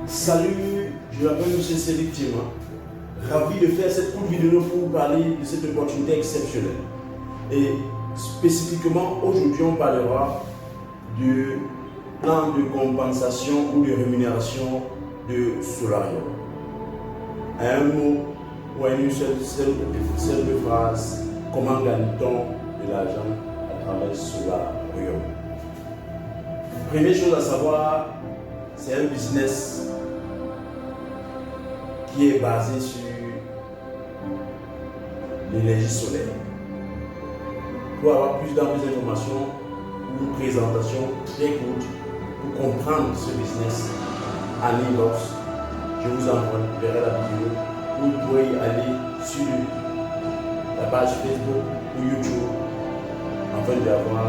Salut, je m'appelle M. Cédric Thierry. Ravi de faire cette courte vidéo pour vous parler de cette opportunité exceptionnelle. Et spécifiquement, aujourd'hui, on parlera du plan de compensation ou de rémunération de Solarium. Un mot ou une seule phrase, comment gagne-t-on de l'argent à travers Solarium? Première chose à savoir, c'est un business qui est basé sur l'énergie solaire. Pour avoir plus d'informations ou une présentation très courte pour comprendre ce business en inbox, je vous enverrai la vidéo où vous pourrez aller sur la page Facebook ou YouTube afin d'avoir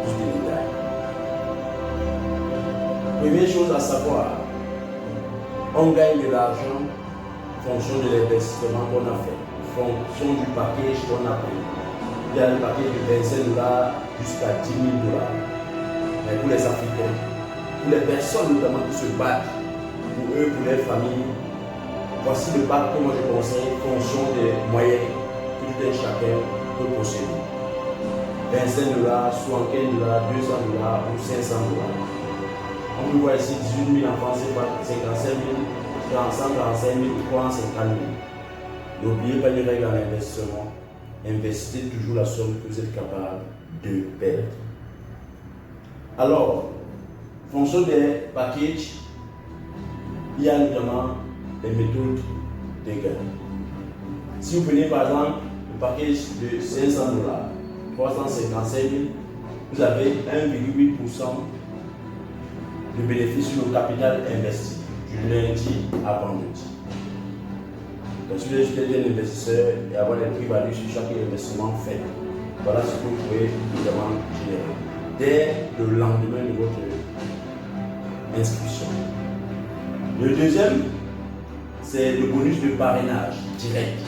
plus de détails. Première chose à savoir, on gagne de l'argent en fonction de l'investissement qu'on a fait, en fonction du package qu'on a pris. Il y a le package de 25 $ jusqu'à 10 000 $. Mais pour les Africains, pour les personnes notamment qui se battent, pour eux, pour leurs familles, voici le pack que moi je conseille en fonction des moyens que tout un chacun peut posséder. 25 $, 75 $, 200 $ ou 500 $. On peut voir ici 18 000 en France, 55 000, 145 000, 350 000. N'oubliez pas les règles en investissement. Investissez toujours la somme que vous êtes capable de perdre. Alors, en fonction des packages, il y a notamment des méthodes de gain. Si vous prenez par exemple le package de 500 $, 355 000, vous avez 1,8% de bénéfice sur le capital investi du lundi à vendredi. Donc si vous êtes un investisseur et avoir des prix-values sur chaque investissement fait, voilà ce que vous pouvez évidemment générer dès le lendemain de votre inscription. Le deuxième, c'est le bonus de parrainage direct.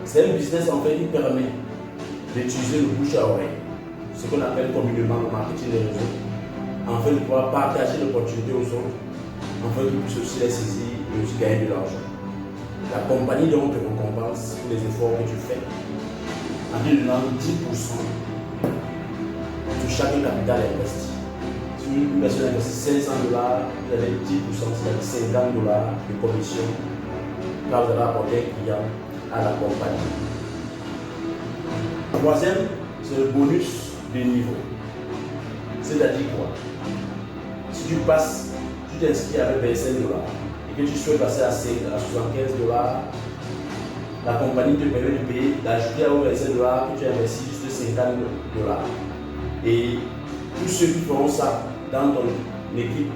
C'est un business en fait qui permet d'utiliser le bouche à oreille, ce qu'on appelle communément le marketing des réseaux, afin de pouvoir partager l'opportunité aux autres, afin qu'ils puissent aussi les saisir et aussi gagner de l'argent. La compagnie donc te récompense pour les efforts que tu fais en te donnant 10% sur chaque capital investi. Si une personne investit 500 $, vous avez 10%, c'est-à-dire 50 $ de commission quand vous avez apporté un client à la compagnie. Troisième, c'est le bonus de niveau. C'est-à-dire quoi? Si tu passes, tu t'inscris avec 25 $ et que tu souhaites passer à 75 $, la compagnie te permet de payer, d'ajouter aux 25 $ que tu as investi juste 50 $. Et tous ceux qui feront ça dans ton équipe,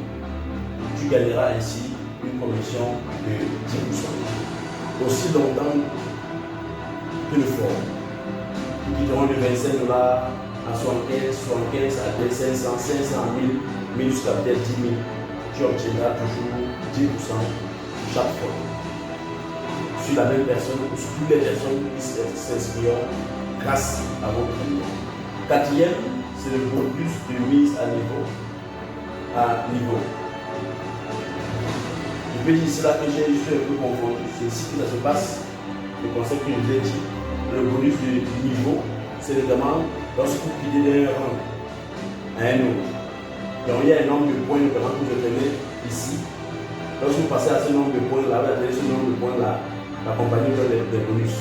tu gagneras ainsi une commission de 10%. Aussi longtemps que le fort. Qui quitteront de 25 $ à 75 à 500, 500 000, 1000 jusqu'à peut-être 10 000, tu obtiendras toujours 10% chaque fois. Sur la même personne ou sur toutes les personnes qui s'inscriront grâce à votre client. Quatrième, c'est le bonus de mise à niveau. Je peux dire cela que j'ai juste un peu confondu. C'est ici que ça se passe. Le concept que je vous ai dit, le bonus de niveau, c'est notamment lorsque vous quittez d'un rang à un autre. Donc il y a un nombre de points notamment que je tenais ici. Lorsque vous passez à ce nombre de points là, vous avez ce nombre de points là, la compagnie donne des bonus.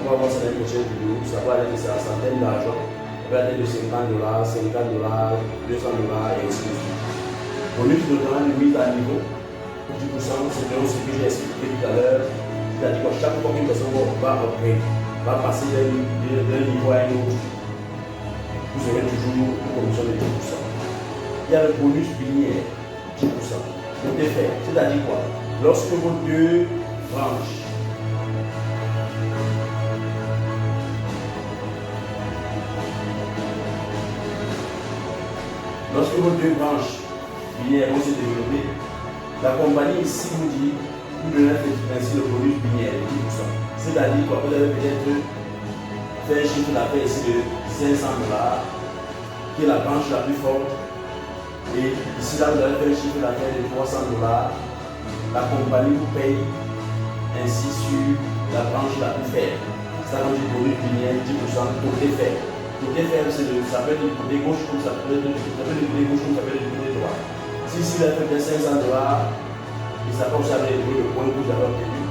On va voir ça dans une prochaine vidéo. Ça va aller de la centaine d'argent, ça va aller de 50 $, 50 $, 200 $ et ainsi de suite. Bonus notamment de mise à niveau. 10%, c'est vraiment ce que j'ai expliqué tout à l'heure. C'est-à-dire que chaque fois qu'une personne va passer d'un niveau à un autre, vous aurez toujours une commission de 10%. Il y a le bonus binaire, 10%. Tout est fait. C'est-à-dire quoi? Lorsque vos deux branches binaires vont se développer, la compagnie ici vous dit, vous donnez ainsi le bonus binaire de 10%. C'est-à-dire quoi? Vous avez peut-être fait un chiffre d'affaires ici de 500 $, qui est la branche la plus forte, Et ici, là, vous avez fait un chiffre d'affaires de 300 $. La compagnie vous paye ainsi sur la branche la plus faible. Ça, quand du bonus linéaire, 10% côté faible. Côté faible, ça peut être du côté gauche, comme ça peut être du côté gauche, comme ça peut être du côté droit. Si vous avez fait 500 $, et ça peut aussi avoir le point que vous avez obtenu.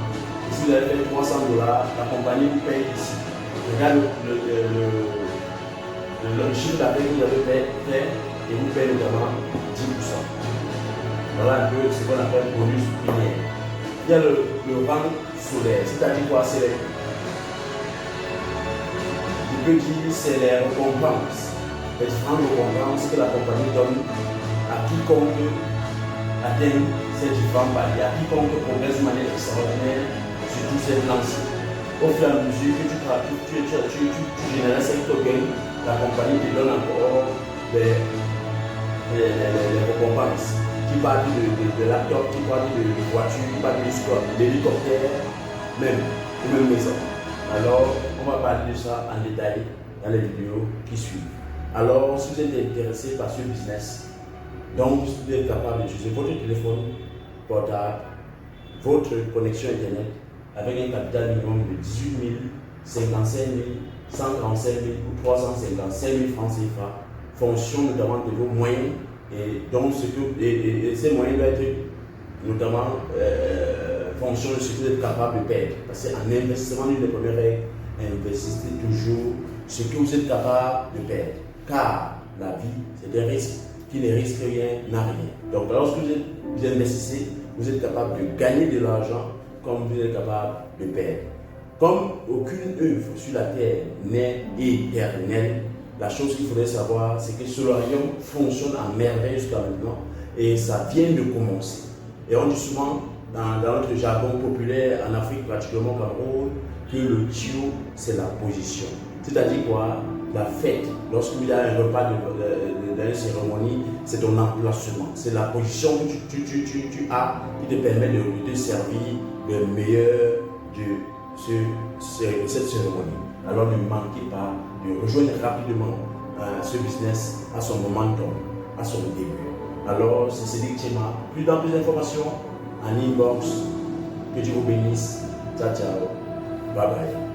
Si vous avez fait 300 $, la compagnie vous paye ici. Regarde le chiffre d'affaires que vous avez fait et vous paye notamment 10%. Voilà un peu ce qu'on appelle bonus linéaire. Il y a le rang solaire, c'est-à-dire quoi? C'est les récompenses. Les différentes récompenses que la compagnie donne à quiconque atteint ces différents paliers, à quiconque progresse de manière extraordinaire sur tous ces plans-ci. Au fur et à mesure que tu génères ces tokens, la compagnie te donne encore les récompenses. Qui parle de laptop, qui parle de voiture, qui parle d'hélicoptère, même maison. Alors, on va parler de ça en détail dans les vidéos qui suivent. Alors, si vous êtes intéressé par ce business, donc vous êtes capable d'utiliser votre téléphone portable, votre connexion Internet avec un capital minimum de 18 000, 55 000, 135 000 ou 355 000 francs CFA, fonction notamment de vos moyens. Et donc, ces moyens doivent être notamment fonction de ce que vous êtes capable de perdre. Parce qu'en investissement, l'une des premières règles, investissez toujours ce que vous êtes capable de perdre. Car la vie, c'est un risque. Qui ne risque rien n'a rien. Donc, lorsque vous investissez, vous êtes capable de gagner de l'argent comme vous êtes capable de perdre. Comme aucune œuvre sur la terre n'est éternelle, la chose qu'il faudrait savoir, c'est que ce royaume fonctionne à merveille jusqu'à maintenant et ça vient de commencer. Et on dit souvent, dans notre jargon populaire en Afrique, particulièrement au Cameroun, que le tio, c'est la position. C'est-à-dire quoi? La fête, lorsque il y a un repas dans une cérémonie, c'est ton emplacement. C'est la position que tu as qui te permet de te servir le meilleur de cette cérémonie. Alors ne manquez pas de rejoindre rapidement ce business à son momentum, à son début. Alors c'est Cédric Tchema. Plus d'informations en inbox. Que Dieu vous bénisse. Ciao, ciao. Bye bye.